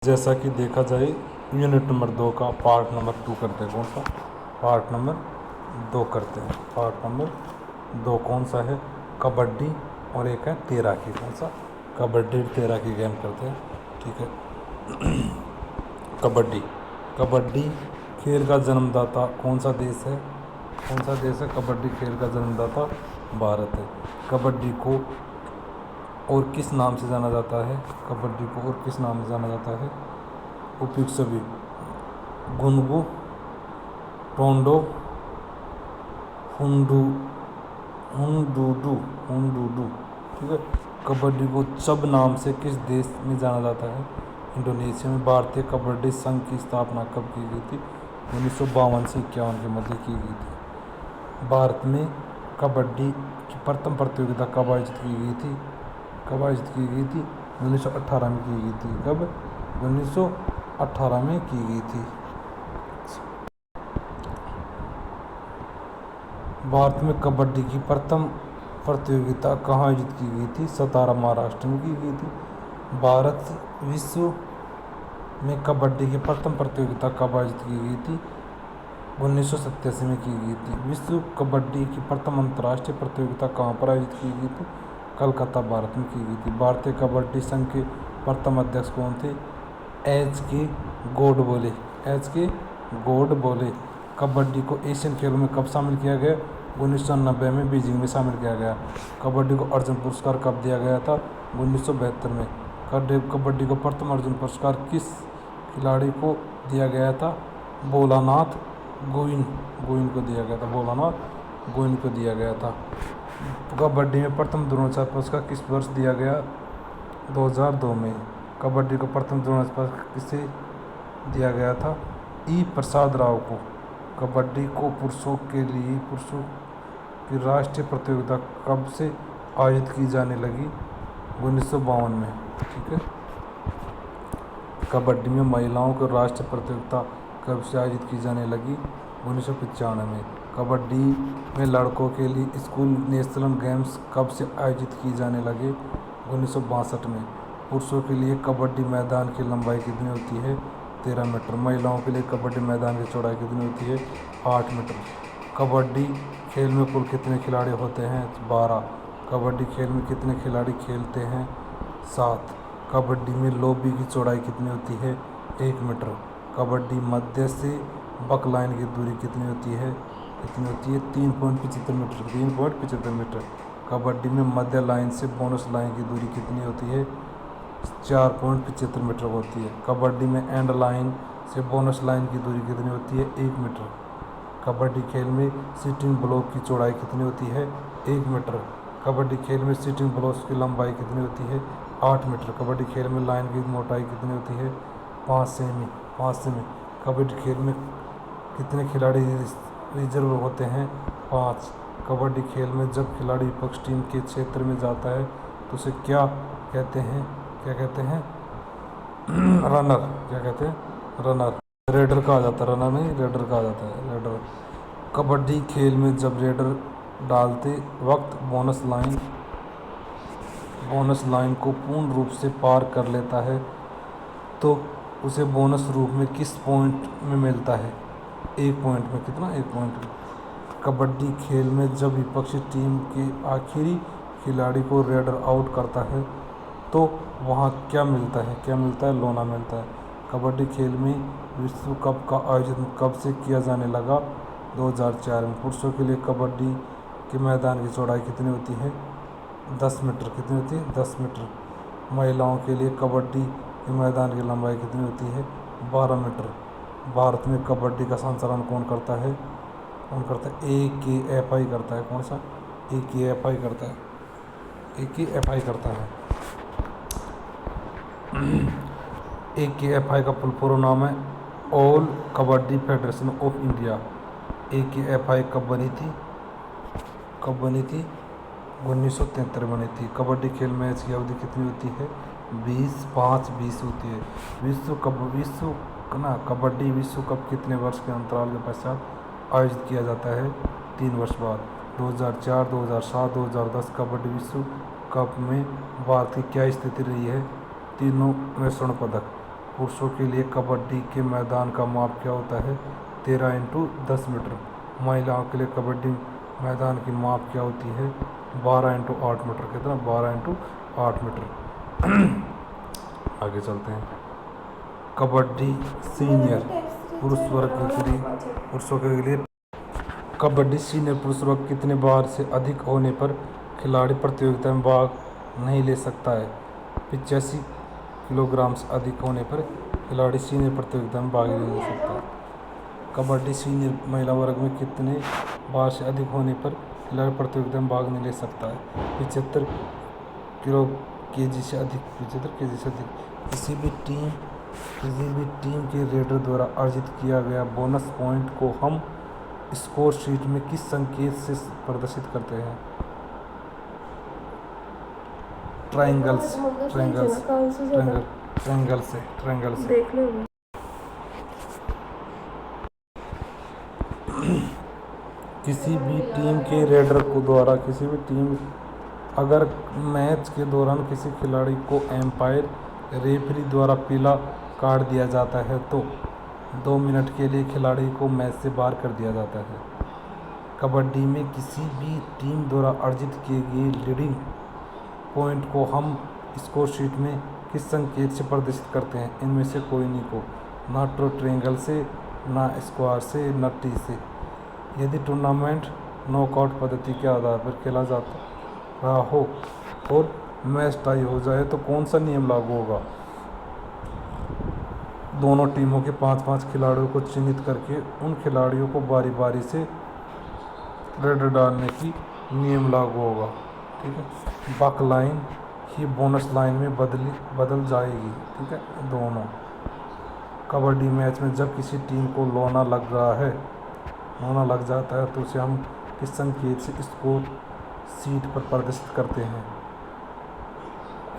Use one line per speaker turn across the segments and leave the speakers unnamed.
जैसा कि देखा जाए यूनिट नंबर 2 का पार्ट नंबर 2 करते हैं। कौन सा पार्ट नंबर 2 करते हैं? पार्ट नंबर 2 कौन सा है? कबड्डी और एक है तैराकी। कौन सा? कबड्डी और तैराकी गेम करते हैं। ठीक है। कबड्डी कबड्डी खेल का जन्मदाता कौन सा देश है? कौन सा देश है? कबड्डी खेल का जन्मदाता भारत है। कबड्डी को और किस नाम से जाना जाता है? कबड्डी को और किस नाम से जाना जाता है? उपयुक्त सभी: गुनगु, टोंडो, हुंडू हुंडूडू हुंडूडू। ठीक है। कबड्डी को चब नाम से किस देश में जाना जाता है? इंडोनेशिया में। भारतीय कबड्डी संघ की स्थापना कब की गई थी? 1952 से 51 के मध्य की गई थी। भारत में कबड्डी की प्रथम प्रतियोगिता कब आयोजित की गई थी? कब आयोजित की गई थी? 1918 में की गई थी। कब? 1918 में की गई थी। भारत में कबड्डी की प्रथम प्रतियोगिता कहाँ आयोजित की गई थी? सतारा, महाराष्ट्र में की गई थी। भारत विश्व में कबड्डी की प्रथम प्रतियोगिता कब आयोजित की गई थी? 1987 में की गई थी। विश्व कबड्डी की प्रथम अंतर्राष्ट्रीय प्रतियोगिता कहाँ पर आयोजित की गई थी? कलकत्ता, भारत में की गई थी। भारतीय कबड्डी संघ के प्रथम अध्यक्ष कौन थे? एच.के. गोडबोले। एच.के. गोडबोले। कबड्डी को एशियन खेलों में कब शामिल किया गया? 1990 में बीजिंग में शामिल किया गया। कबड्डी को अर्जुन पुरस्कार कब दिया गया था? 1972 में। कबड्डी को प्रथम अर्जुन पुरस्कार किस खिलाड़ी को दिया गया था? भोलानाथ गोविंद को दिया गया था। भोलानाथ गोविंद को दिया गया था। कबड्डी में प्रथम द्रोणाचार्य पुरस्कार किस वर्ष दिया गया? 2002 में। कबड्डी को प्रथम द्रोणाचार्य पुरस्कार किसे दिया गया था? ई प्रसाद राव को। कबड्डी को पुरुषों की राष्ट्रीय प्रतियोगिता कब से आयोजित की जाने लगी? 1952 में। ठीक है। कबड्डी में महिलाओं की राष्ट्रीय प्रतियोगिता कब से आयोजित की जाने लगी? 1995 में। कबड्डी में लड़कों के लिए स्कूल नेशनल गेम्स कब से आयोजित किए जाने लगे? 1962 में। पुरुषों के लिए कबड्डी मैदान की लंबाई कितनी होती है? 13 मीटर। महिलाओं के लिए कबड्डी मैदान की चौड़ाई कितनी होती है? 8 मीटर। कबड्डी खेल में कुल कितने खिलाड़ी होते हैं? 12। कबड्डी खेल में कितने खिलाड़ी खेलते हैं? 7। कबड्डी में लोबी की चौड़ाई कितनी होती है? 1 मीटर। कबड्डी मध्य से बक लाइन की दूरी कितनी होती है? 3.75 मीटर। 3.75 मीटर। कबड्डी में मध्य लाइन से बोनस लाइन की दूरी कितनी होती है? 4.75 मीटर होती है। कबड्डी में एंड लाइन से बोनस लाइन की दूरी कितनी होती है? 1 मीटर। कबड्डी खेल में सिटिंग ब्लॉक की चौड़ाई कितनी होती है? 1 मीटर। कबड्डी खेल में सिटिंग ब्लॉक की लंबाई कितनी होती है? 8 मीटर। कबड्डी खेल में लाइन की मोटाई कितनी होती है? 5 सेमी। कबड्डी खेल में कितने खिलाड़ी रिजर्व होते हैं? 5। कबड्डी खेल में जब खिलाड़ी विपक्ष टीम के क्षेत्र में जाता है तो उसे क्या कहते हैं? रनर। क्या कहते हैं? रनर। रेडर कहा जाता है। रनर नहीं, रेडर कहा जाता है। रेडर। कबड्डी खेल में जब रेडर डालते वक्त बोनस लाइन को पूर्ण रूप से पार कर लेता है तो उसे बोनस रूप में किस पॉइंट में मिलता है? 1 पॉइंट में। कितना? 1 पॉइंट में। कबड्डी खेल में जब विपक्षी टीम के आखिरी खिलाड़ी को रेडर आउट करता है तो वहाँ क्या मिलता है? लोना मिलता है। कबड्डी खेल में विश्व कप का आयोजन कब से किया जाने लगा? 2004 में। पुरुषों के लिए कबड्डी के मैदान की चौड़ाई कितनी होती है? 10 मीटर। कितनी होती है? 10 मीटर। महिलाओं के लिए कबड्डी के मैदान की लंबाई कितनी होती है? 12 मीटर। भारत में कबड्डी का संचालन कौन करता है? AKFI करता है। कौन सा? AKFI करता है। AKFI करता है। AKFI का फुल फॉर्म नाम है all kabaddi federation of India. AKFI कब बनी थी? 1973 में बनी थी। कबड्डी खेल मैच की अवधि कितनी होती है? 20 होती है। कबड्डी विश्व कप कितने वर्ष के अंतराल के पश्चात आयोजित किया जाता है? 3 वर्ष बाद। 2004, 2007, 2010 कबड्डी विश्व कप में भारत की क्या स्थिति रही है? तीनों में स्वर्ण पदक। पुरुषों के लिए कबड्डी के मैदान का माप क्या होता है? 13x10 metre. महिलाओं के लिए कबड्डी मैदान की माप क्या होती है? 12x8 metre. कितना? 12x8 metre. आगे चलते हैं। कबड्डी सीनियर पुरुष वर्ग के लिए पुरुषों के लिए कबड्डी सीनियर पुरुष वर्ग कितने बार से अधिक होने पर खिलाड़ी प्रतियोगिता में भाग नहीं ले सकता है? 85 किलोग्राम से अधिक होने पर खिलाड़ी सीनियर प्रतियोगिता में भाग नहीं ले सकता है। कबड्डी सीनियर महिला वर्ग में कितने बार से अधिक होने पर खिलाड़ी प्रतियोगिता में भाग नहीं ले सकता है? 75 किलो केजी से अधिक। 75 केजी से अधिक। किसी भी टीम के रेडर द्वारा अर्जित किया गया बोनस पॉइंट को हम स्कोर शीट में किस संकेत से प्रदर्शित करते हैं? ट्रायंगल से।
देख लो।
किसी भी टीम के रेडर को द्वारा अगर मैच के दौरान किसी खिलाड़ी को एम्पायर रेफरी द्वारा पीला कार्ड दिया जाता है तो 2 मिनट के लिए खिलाड़ी को मैच से बाहर कर दिया जाता है। कबड्डी में किसी भी टीम द्वारा अर्जित किए गए लीडिंग पॉइंट को हम स्कोर शीट में किस संकेत से प्रदर्शित करते हैं? इनमें से कोई नहीं को, ना ट्रायंगल से, ना स्क्वायर से, ना टी से। यदि टूर्नामेंट नॉकआउट पद्धति के आधार पर खेला जाता रहा हो और मैच टाई हो जाए तो कौन सा नियम लागू होगा? दोनों टीमों के 5-5 खिलाड़ियों को चिन्हित करके उन खिलाड़ियों को बारी बारी से रेडर डालने की नियम लागू होगा। ठीक है। बक लाइन ही बोनस लाइन में बदल जाएगी। ठीक है। दोनों कबड्डी मैच में जब किसी टीम को लोना लग जाता है तो उसे हम किस संकेत से स्कोर सीट पर प्रदर्शित करते हैं?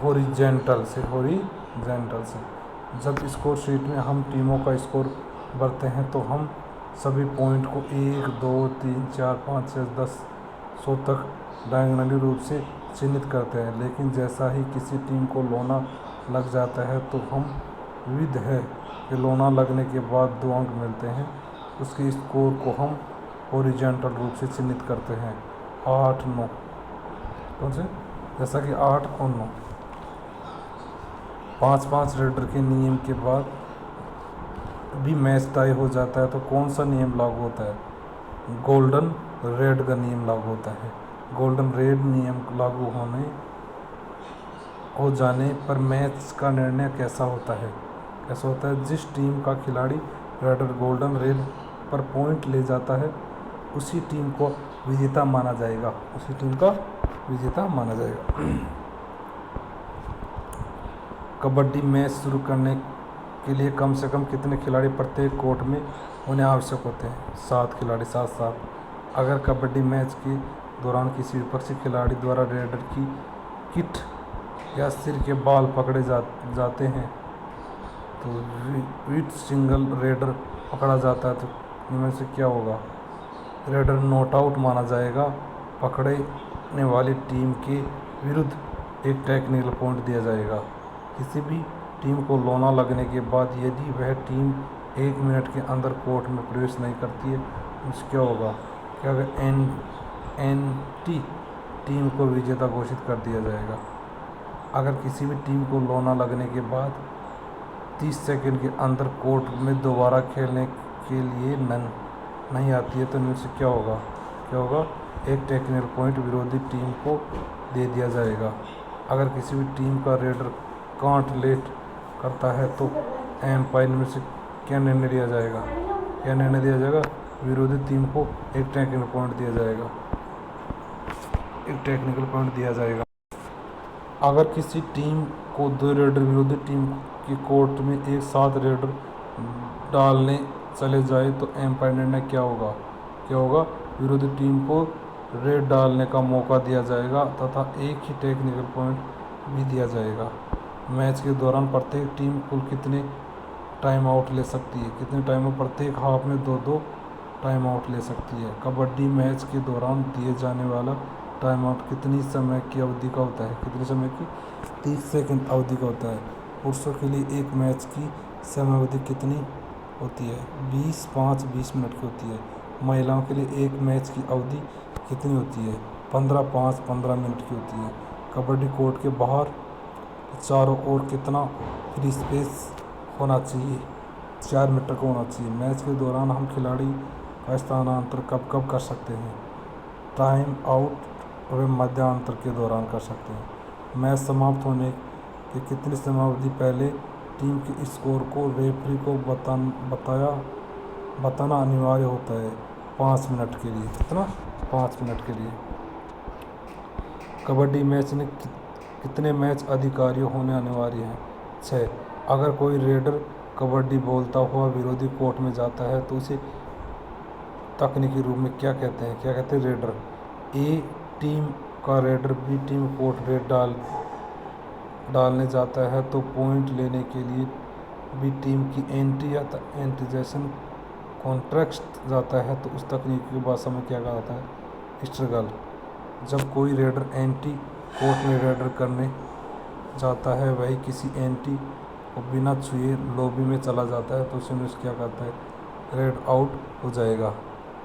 हॉरिजॉन्टल से। जब स्कोर शीट में हम टीमों का स्कोर भरते हैं तो हम सभी पॉइंट को 1, 2, 3, 4, 5, 6, 10, 100 तक डायगोनली रूप से चिन्हित करते हैं। लेकिन जैसा ही किसी टीम को लोना लग जाता है तो हम विद है कि लोना लगने के बाद 2 अंक मिलते हैं, उसके स्कोर को हम हॉरिजॉन्टल रूप से चिन्हित करते हैं। 8, 9 कौन से? जैसा कि 8 और 9। 5-5 रेडर के नियम के बाद भी मैच टाई हो जाता है तो कौन सा नियम लागू होता है? गोल्डन रेड का नियम लागू होता है। गोल्डन रेड नियम लागू हो जाने पर मैच का निर्णय कैसा होता है? जिस टीम का खिलाड़ी रेडर गोल्डन रेड पर पॉइंट ले जाता है उसी टीम को विजेता माना जाएगा। कबड्डी मैच शुरू करने के लिए कम से कम कितने खिलाड़ी प्रत्येक कोर्ट में होने आवश्यक होते हैं? 7 खिलाड़ी। 7। अगर कबड्डी मैच के दौरान किसी विपक्षी खिलाड़ी द्वारा रेडर की किट या सिर के बाल पकड़े जाते हैं तो विथ सिंगल रेडर पकड़ा जाता है तो इनमें से क्या होगा? रेडर नॉट आउट माना जाएगा। पकड़ने वाली टीम के विरुद्ध एक टेक्निकल पॉइंट दिया जाएगा। किसी भी टीम को लोना लगने के बाद यदि वह टीम 1 मिनट के अंदर कोर्ट में प्रवेश नहीं करती है तो क्या होगा? एंटी टीम को विजेता घोषित कर दिया जाएगा। अगर किसी भी टीम को लोना लगने के बाद 30 सेकंड के अंदर कोर्ट में दोबारा खेलने के लिए नहीं आती है तो इनमें से क्या होगा? एक टेक्निकल पॉइंट विरोधी टीम को दे दिया जाएगा। अगर किसी भी टीम का रेडर कांट लेट करता है तो एम्पायर में से क्या निर्णय दिया जाएगा? विरोधी टीम को एक टेक्निकल पॉइंट दिया जाएगा। अगर किसी टीम को 2 रेडर विरोधी टीम के कोर्ट में एक साथ रेडर डालने चले जाए तो एम्पायर निर्णय क्या होगा? विरोधी टीम को रेड डालने का मौका दिया जाएगा तथा एक ही टेक्निकल पॉइंट भी दिया जाएगा। मैच के दौरान प्रत्येक टीम कुल कितने टाइम आउट ले सकती है? कितने टाइम आउट? प्रत्येक हाफ में 2-2 टाइम आउट ले सकती है। कबड्डी मैच के दौरान दिए जाने वाला टाइम आउट कितनी समय की अवधि का होता है? 30 सेकंड अवधि का होता है। पुरुषों के लिए एक मैच की समयावधि कितनी होती है? 20 मिनट की होती है। महिलाओं के लिए एक मैच की अवधि कितनी होती है? 15 मिनट की होती है। कबड्डी कोर्ट के बाहर चारों ओर कितना फ्री स्पेस होना चाहिए? 4 मीटर का होना चाहिए। मैच के दौरान हम खिलाड़ी का स्थानांतरण कब कब कर सकते हैं? टाइम आउट व मध्यांतर के दौरान कर सकते हैं। मैच समाप्त होने के कितनी समयावधि पहले टीम के स्कोर को रेफरी को बताना अनिवार्य होता है? 5 मिनट के लिए। कितना? 5 मिनट के लिए। कबड्डी मैच में कितने मैच अधिकारियों होने अनिवार्य हैं? 6। अगर कोई रेडर कबड्डी बोलता हुआ विरोधी कोर्ट में जाता है तो उसे तकनीकी रूप में क्या कहते हैं? क्या कहते हैं? रेडर। ए टीम का raider B team court raid डालने जाता है तो पॉइंट लेने के लिए बी टीम की एंट्री या एंटीजेशन कॉन्ट्रैक्ट जाता है तो उस तकनीकी की भाषा में क्या कहा जाता है? स्ट्रगल। जब कोई रेडर एंटी कोर्ट में रेडर करने जाता है वही किसी एंटी को बिना छुए लॉबी में चला जाता है तो उसे क्या कहता है? रेड आउट हो जाएगा।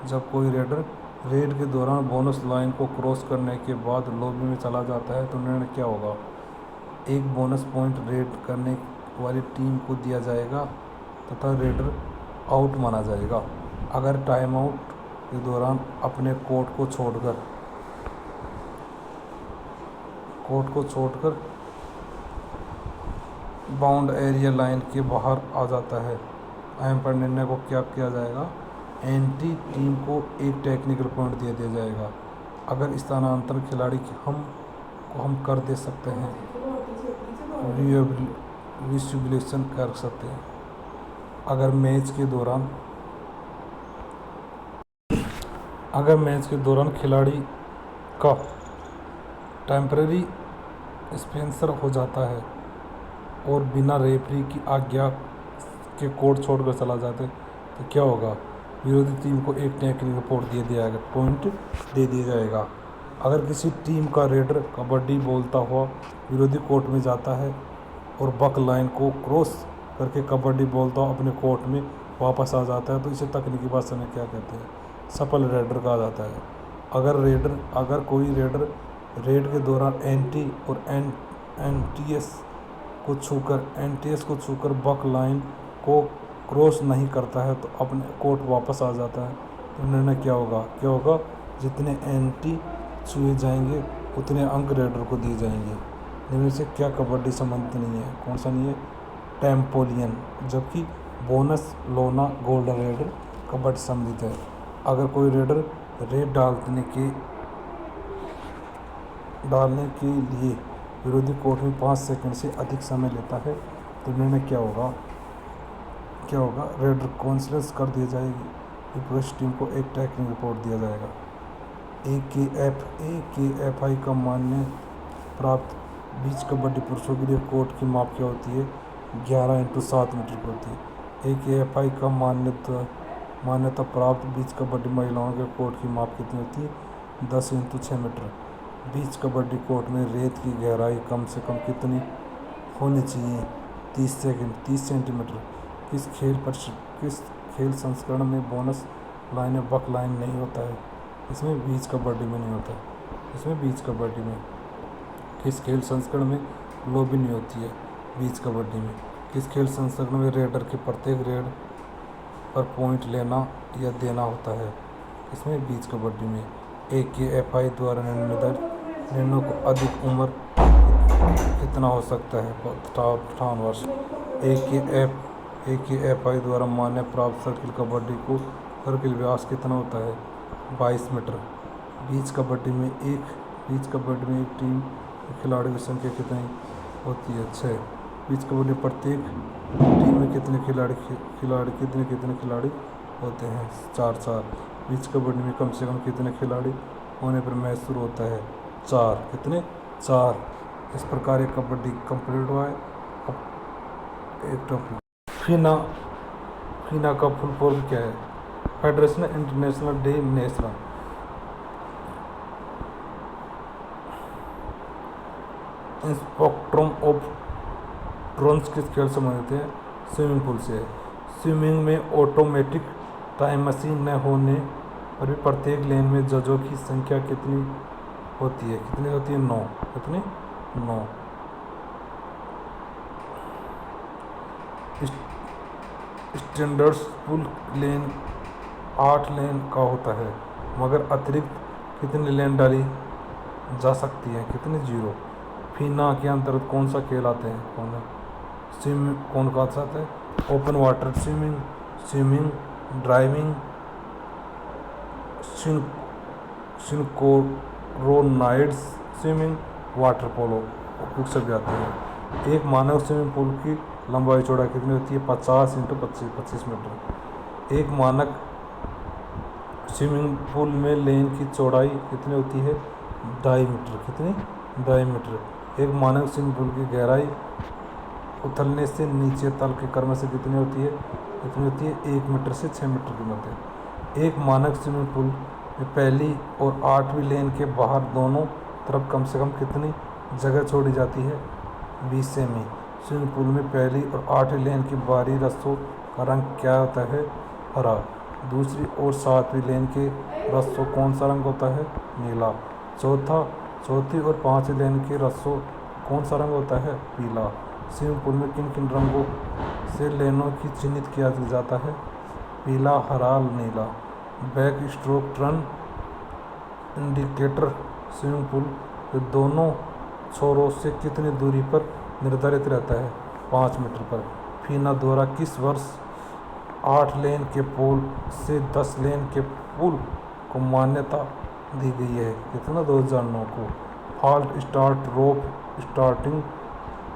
जब कोई रेडर रेड के दौरान बोनस लाइन को क्रॉस करने के बाद लॉबी में चला जाता है तो निर्णय क्या होगा? एक बोनस पॉइंट रेड करने वाली टीम को दिया जाएगा तथा रेडर आउट माना जाएगा। अगर टाइम आउट के दौरान अपने कोर्ट को छोड़कर बाउंड एरिया लाइन के बाहर आ जाता है एम्पायर निर्णय को क्या किया जाएगा? एंटी टीम को एक टेक्निकल पॉइंट दे दिया जाएगा। अगर स्थानांतरण खिलाड़ी हम कर दे सकते हैं, रिस्ट्रिब्यूशन कर सकते हैं। अगर मैच के दौरान खिलाड़ी का टेम्पररी स्पेंसर हो जाता है और बिना रेफरी की आज्ञा के कोर्ट छोड़कर चला जाता है तो क्या होगा? विरोधी टीम को एक टेक्निकल पॉइंट दे दिया जाएगा। अगर किसी टीम का रेडर कबड्डी बोलता हुआ विरोधी कोर्ट में जाता है और बक लाइन को क्रॉस करके कबड्डी बोलता हुआ अपने कोर्ट में वापस आ जाता है तो इसे तकनीकी भाषा में क्या कहते हैं? सफल रेडर कहा जाता है। अगर कोई रेडर रेड के दौरान एंटी और एनटीएस को छूकर बक लाइन को क्रॉस नहीं करता है तो अपने कोर्ट वापस आ जाता है तो निर्णय क्या होगा? जितने एंटी छुए जाएंगे उतने अंक रेडर को दिए जाएंगे। इनमें से क्या कबड्डी संबंधित नहीं है? कौन सा नहीं है? टेम्पोलियन। जबकि बोनस लोना गोल्डन रेडर कबड्डी संबंधित है। अगर कोई रेडर रेड डालने के लिए विरोधी कोर्ट में 5 सेकंड से अधिक समय लेता है तो निर्णय क्या होगा? रेडर कॉन्सिडर कर दी जाएगी। विपक्ष टीम को एक टेक्निकल रिपोर्ट दिया जाएगा। AKFI का मान्य प्राप्त बीच कबड्डी पुरुषों के लिए कोर्ट की माप क्या होती है? 11x7 मीटर की होती है। AKFI का मान्यता प्राप्त बीच कबड्डी महिलाओं के कोर्ट की माप कितनी होती है? 10x6 metre. बीच कबड्डी कोर्ट में रेत की गहराई कम से कम कितनी होनी चाहिए? 30 सेंटीमीटर। किस खेल संस्करण में बोनस लाइन बक लाइन नहीं होता है? इसमें बीच कबड्डी में नहीं होता है। इसमें बीच कबड्डी में। किस खेल संस्करण में लॉबी नहीं होती है? बीच कबड्डी में। किस खेल संस्करण में रेडर के प्रत्येक रेड पर पॉइंट लेना या देना होता है? इसमें बीच कबड्डी में। AKFI द्वारा निर्णयों को अधिक उम्र कितना हो सकता है? 58 वर्ष। AKFI द्वारा मान्य प्राप्त सर्किल कबड्डी को सर्किल व्यास कितना होता है? 22 मीटर। बीच कबड्डी में एक टीम के खिलाड़ियों की संख्या कितनी होती है? 6। बीच कबड्डी प्रत्येक टीम में कितने खिलाड़ी होते हैं? 4। बीच कबड्डी में कम से कम कितने खिलाड़ी होने पर मैच शुरू होता है? 4। कितने? 4। इस प्रकार ये कबड्डी कंप्लीट हुआ है। अब एक टॉपिक फीना का फुल फॉर्म क्या है? Federation international day national spectrum of drones किस खेल से संबंधित है? स्विमिंग पूल से है। स्विमिंग में ऑटोमेटिक टाइम मशीन न होने पर भी प्रत्येक लेन में जजों की संख्या कितनी होती है? कितनी होती है? 9। कितनी? 9। स्टैंडर्ड पूल लेन 8 लेन का होता है, मगर अतिरिक्त कितनी लेन डाली जा सकती है? कितनी? 0। फीना के अंतर्गत कौन सा खेल आते हैं? कौन है? स्विमिंग कौन का आता है? Open water swimming, swimming, diving, synchronized swimming, water polo सब आते हैं। एक मानव स्विमिंग पूल की लंबाई चौड़ाई कितनी होती है? 50 × 25 मीटर। एक मानक स्विमिंग पूल में लेन की चौड़ाई कितनी होती है? 2.5 मीटर। कितनी? 2.5 मीटर। एक मानक स्विमिंग पूल की गहराई उथलने से नीचे तल के क्रम से कितनी होती है? कितनी होती है? 1 मीटर से 6 मीटर की मध्य। एक मानक स्विमिंग पूल में पहली और 8वीं लेन के बाहर दोनों तरफ कम से कम कितनी जगह छोड़ी जाती है? 20 सेमी। स्विमिंग पूल में पहली और 8वीं लेन के बाहरी रस्सों का रंग क्या होता है? हरा। दूसरी और 7वीं लेन के रस्सों कौन सा रंग होता है? नीला। चौथी और 5वीं लेन के रस्सों कौन सा रंग होता है? पीला। स्विमिंग पूल में किन किन रंगों से लेनों की चिन्हित किया जाता है? पीला, हरा, नीला। Backstroke turn indicator swimming pool के दोनों छोरों से कितनी दूरी पर निर्धारित रहता है? 5 मीटर पर। फीना द्वारा किस वर्ष 8 लेन के पुल से 10 लेन के पुल को मान्यता दी गई है? कितना? 2009 को। फॉल्ट स्टार्ट रोप स्टार्टिंग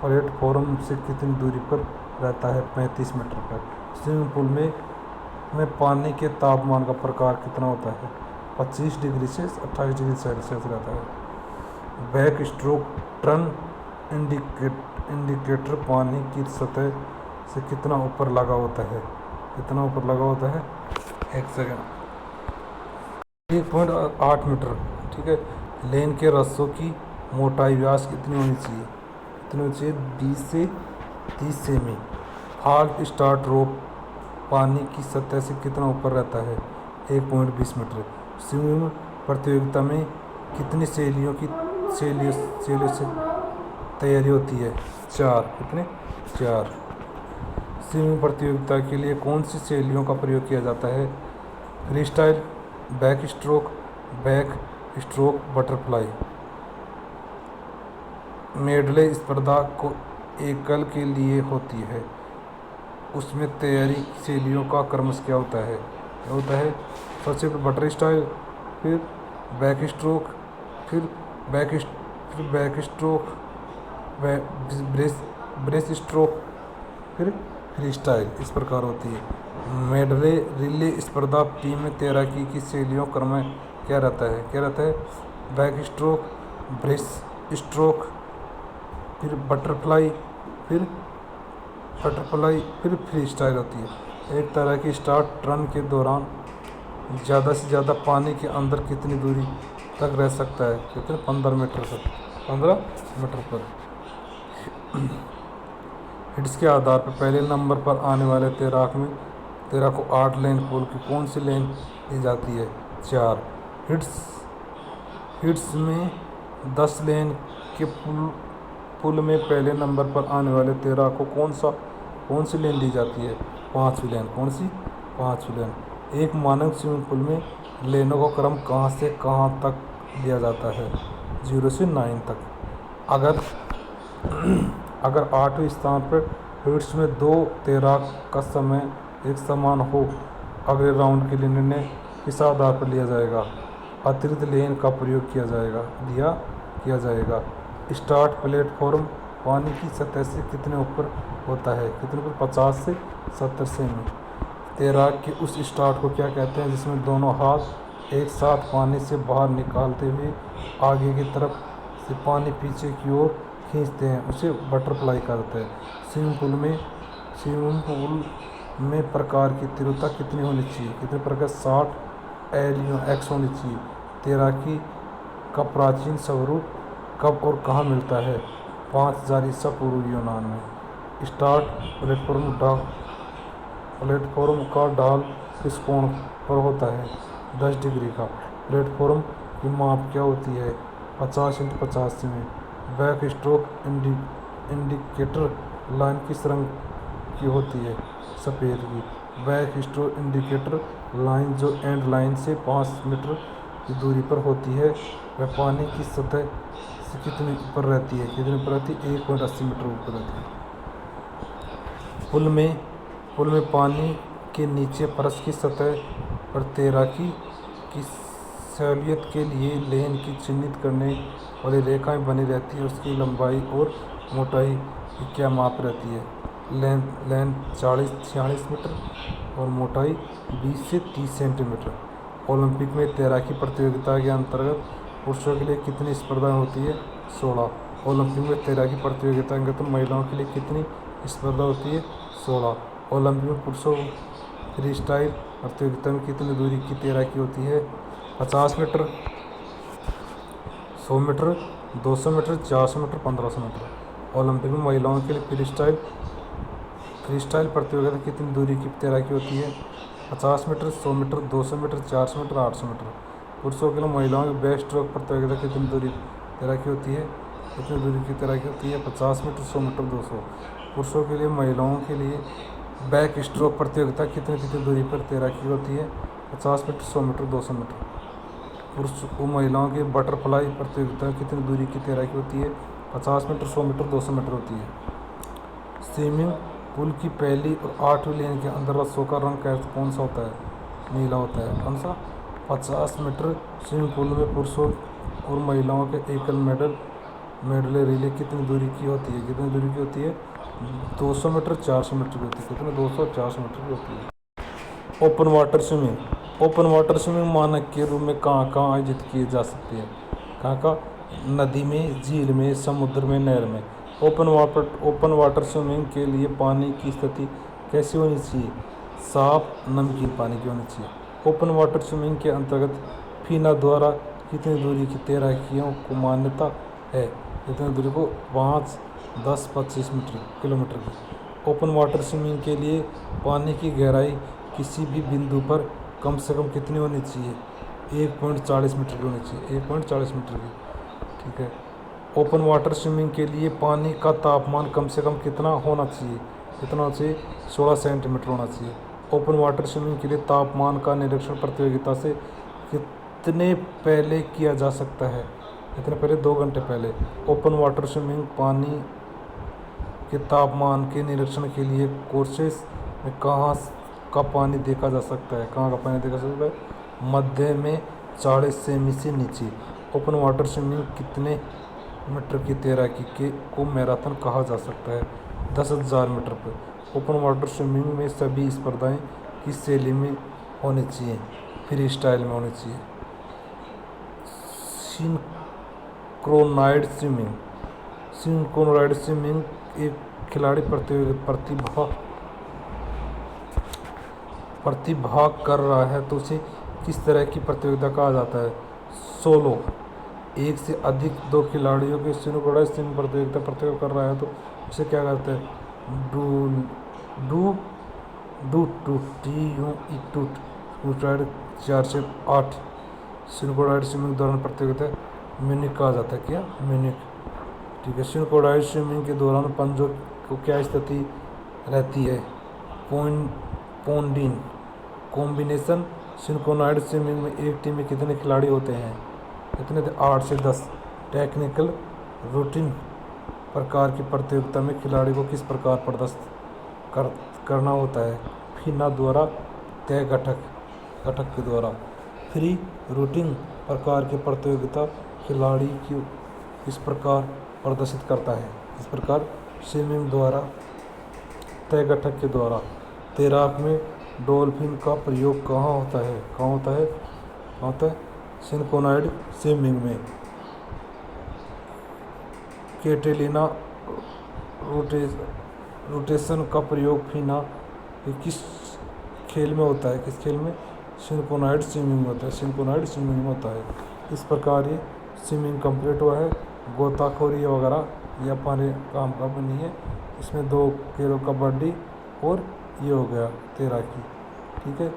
प्लेटफॉर्म से कितनी दूरी पर रहता है? 35 मीटर पर। स्विमिंग पूल में पानी के तापमान का प्रकार कितना होता है? 25 डिग्री से 28 डिग्री सेल्सियस रहता है। बैक स्ट्रोक टर्न इंडिकेटर पानी की सतह से कितना ऊपर लगा होता है? कितना ऊपर लगा होता है? 1 सेकेंड। 1.8 मीटर। ठीक है। लेन के रस्सों की मोटाई व्यास कितनी होनी चाहिए? कितनी होनी चाहिए? 20 से 30 सेमी। फॉल्ट स्टार्ट रोप पानी की सतह से कितना ऊपर रहता है? 1.20 मीटर। स्विमिंग प्रतियोगिता में कितनी शैलियों से तैयारी होती है? 4। कितने? 4। स्विमिंग प्रतियोगिता के लिए कौन सी शैलियों का प्रयोग किया जाता है? Free style, back stroke, butterfly. Medley स्पर्धा को एकल के लिए होती है, उसमें तैयारी शैलियों का क्रमश क्या होता है? क्या होता है? सबसे पहले बटर स्टाइल, फिर बैक स्ट्रोक, फिर बैक स्ट्रोक, ब्रेस स्ट्रोक, फिर फ्री स्टाइल। इस प्रकार होती है। मेडले रिले स्पर्धा टीम में तैराकी की शैलियों क्रम क्या रहता है? क्या रहता है? बैक स्ट्रोक, ब्रेस स्ट्रोक, फिर बटरफ्लाई, फिर फ्री स्टाइल होती है। एक तरह की स्टार्ट रन के दौरान ज़्यादा से ज़्यादा पानी के अंदर कितनी दूरी तक रह सकता है? कितने? 15 मीटर तक। 15 मीटर पर। हिट्स के आधार पर पहले नंबर पर आने वाले तैराक को 8 लेन पुल की कौन सी लेन दी जाती है? 4। हिट्स में 10 लेन के पुल में पहले नंबर पर आने वाले तैराक को कौन सी लेन दी जाती है? 5वीं लेन। कौन सी? 5वीं लेन। एक मानक स्विमिंग पूल में लेनों का क्रम कहाँ से कहाँ तक दिया जाता है? 0 से 9 तक। अगर 8वें स्थान पर हिट्स में 2 तैराक का समय एक समान हो, अगले राउंड के लिए निर्णय किस आधार पर लिया जाएगा? अतिरिक्त लेन का प्रयोग किया जाएगा। स्टार्ट प्लेटफॉर्म पानी की सतह से कितने ऊपर होता है? कितने ऊपर? 50 से 70 सेमी। तैराक के उस स्टार्ट को क्या कहते हैं जिसमें दोनों हाथ एक साथ पानी से बाहर निकालते हुए आगे की तरफ से पानी पीछे की ओर खींचते हैं? उसे बटरफ्लाई कहते हैं। स्विमिंग पूल में प्रकार की तीव्रता कितनी होनी चाहिए? कितने प्रकार? 60 LUX होनी चाहिए। तैराकी का प्राचीन स्वरूप कब और कहाँ मिलता है? 5000 ईसा पूर्व यूनान में। स्टार्ट प्लेटफॉर्म का ढाल किस कोण पर होता है? 10 डिग्री का। प्लेटफॉर्म की माप क्या होती है? 50x50 में। बैक स्ट्रोक इंडिकेटर लाइन किस रंग की होती है? सफ़ेद की। बैक स्ट्रोक इंडिकेटर लाइन जो एंड लाइन से 5 मीटर की दूरी पर होती है वह पानी की सतह से कितनी ऊपर रहती है? 1.80 मीटर ऊपर रहती है। पुल में पानी के नीचे फर्श की सतह पर तैराकी की सहूलियत के लिए लेन की चिह्नित करने वाली रेखाएं बनी रहती है। उसकी लंबाई और मोटाई की क्या माप रहती है? लेंथ 46 मीटर और मोटाई 20 से 30 सेंटीमीटर। ओलंपिक में तैराकी प्रतियोगिता के अंतर्गत पुरुषों के लिए कितनी स्पर्धाएं होती है? 16। ओलंपिक में तैराकी प्रतियोगिता के अंतर्गत महिलाओं के लिए कितनी स्पर्धा होती है? 16। ओलंपिक में पुरुषों फ्री स्टाइल प्रतियोगिता में कितनी दूरी की तैराकी होती है? 50 metre, 100 metre, 200 metre, 400 metre, 1500 metre. Olympic में महिलाओं के लिए फ्री स्टाइल प्रतियोगिता में कितनी दूरी की तैराकी होती है? 50 metre, 100 metre, 200 metre, 400 metre, 800 metre. पुरुषों के लिए महिलाओं की बैक स्ट्रोक प्रतियोगिता कितनी दूरी तैराकी होती है? कितनी दूरी की तैराकी होती है? 50 मीटर, 100 मीटर, 200। पुरुषों के लिए महिलाओं के लिए बैक स्ट्रोक प्रतियोगिता कितनी दूरी पर तैराकी होती है? 50 मीटर, 100 मीटर, 200 मीटर। पुरुष महिलाओं की बटरफ्लाई प्रतियोगिता कितनी दूरी की तैराकी होती है? 50 मीटर, 100 मीटर, 200 मीटर होती है। स्विमिंग पूल की पहली और 8वीं लेन के अंदर रस्सों का रंग कौन सा होता है? नीला होता है। कौन सा? 50 मीटर स्विमिंग पूल में पुरुषों और महिलाओं के एकल मेडल रिले कितनी दूरी की होती है? 200 मीटर, 400 मीटर की होती है। कितने? 200 और 400 मीटर की होती है। ओपन वाटर स्विमिंग मानक के रूप में कहाँ आयोजित किए जा सकते हैं? कहाँ? नदी में, झील में, समुद्र में, नहर में। ओपन वाटर स्विमिंग के लिए पानी की स्थिति कैसी होनी चाहिए? साफ नमकीन पानी की होनी चाहिए। ओपन वाटर स्विमिंग के अंतर्गत फीना द्वारा कितनी दूरी की तैराकियों को मान्यता है? कितनी दूरी को? 5, 10, 25 किलोमीटर की। ओपन वाटर स्विमिंग के लिए पानी की गहराई किसी भी बिंदु पर कम से कम कितनी होनी चाहिए? 1.40 मीटर की होनी चाहिए। 1.40 मीटर की। ठीक है। ओपन वाटर स्विमिंग के लिए पानी का तापमान कम से कम कितना होना चाहिए? 16 सेंटीमीटर होना चाहिए। ओपन वाटर स्विमिंग के लिए तापमान का निरीक्षण प्रतियोगिता से कितने पहले किया जा सकता है? कितने पहले? 2 घंटे पहले। ओपन वाटर स्विमिंग पानी के तापमान के निरीक्षण के लिए कोर्सेस में कहाँ का पानी देखा जा सकता है? कहाँ का पानी देखा जा सकता है? मध्य में 40 सेमी से नीचे। ओपन वाटर स्विमिंग कितने मीटर की तैराकी को मैराथन कहा जा सकता है? 10,000 मीटर पर। ओपन वाटर स्विमिंग में सभी स्पर्धाएं किस शैली में होनी चाहिए? फ्री स्टाइल में होनी चाहिए। सिंक्रोनाइज्ड स्विमिंग एक खिलाड़ी प्रतिभाग कर रहा है तो उसे किस तरह की प्रतियोगिता कहा जाता है? सोलो। एक से अधिक 2 खिलाड़ियों के सिंक्रोनाइज्ड स्विमिंग प्रतियोगिता कर रहा है तो उसे क्या कहते हैं? टूट 4 से 8 सिंक्रोनाइज्ड स्विमिंग दौरान प्रतियोगिता म्यूनिक कहा जाता है। क्या? म्यूनिक। ठीक है। सिंक्रोनाइज्ड स्विमिंग के दौरान पंजों को क्या स्थिति रहती है? पॉन्डिन कॉम्बिनेशन। सिंक्रोनाइज्ड स्विमिंग में एक टीम में कितने खिलाड़ी होते हैं? कितने थे? 8 से 10। टेक्निकल रूटीन प्रकार की प्रतियोगिता में खिलाड़ी को किस प्रकार प्रदर्शन करना होता है? फीना द्वारा, तय घटक के द्वारा। फ्री रूटीन प्रकार की प्रतियोगिता खिलाड़ी को किस प्रकार प्रदर्शित करता है? इस प्रकार स्विमिंग द्वारा, तय घटक के द्वारा। तैराक में डॉल्फिन का प्रयोग कहाँ होता है? कहाँ होता है? सिंक्रोनाइज्ड स्विमिंग में। कैटेलिना रोटेशन का प्रयोग फीना किस खेल में होता है? किस खेल में? सिंक्रोनाइज्ड स्विमिंग में होता है। सिंक्रोनाइज्ड स्विमिंग में होता है। इस प्रकार ये स्विमिंग कंप्लीट हुआ है। गोताखोरी वगैरह ये हमारे काम का भी नहीं है। इसमें 2 खेलों कबड्डी और ये हो गया तैराकी। ठीक है,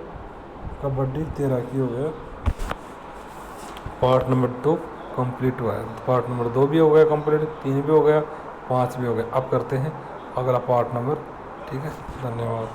कबड्डी तैराकी हो गया। पार्ट नंबर 2 कंप्लीट हुआ है। पार्ट नंबर 2 भी हो गया कंप्लीट, 3 भी हो गया, 5 भी हो गया। अब करते हैं अगला पार्ट नंबर। ठीक है, धन्यवाद।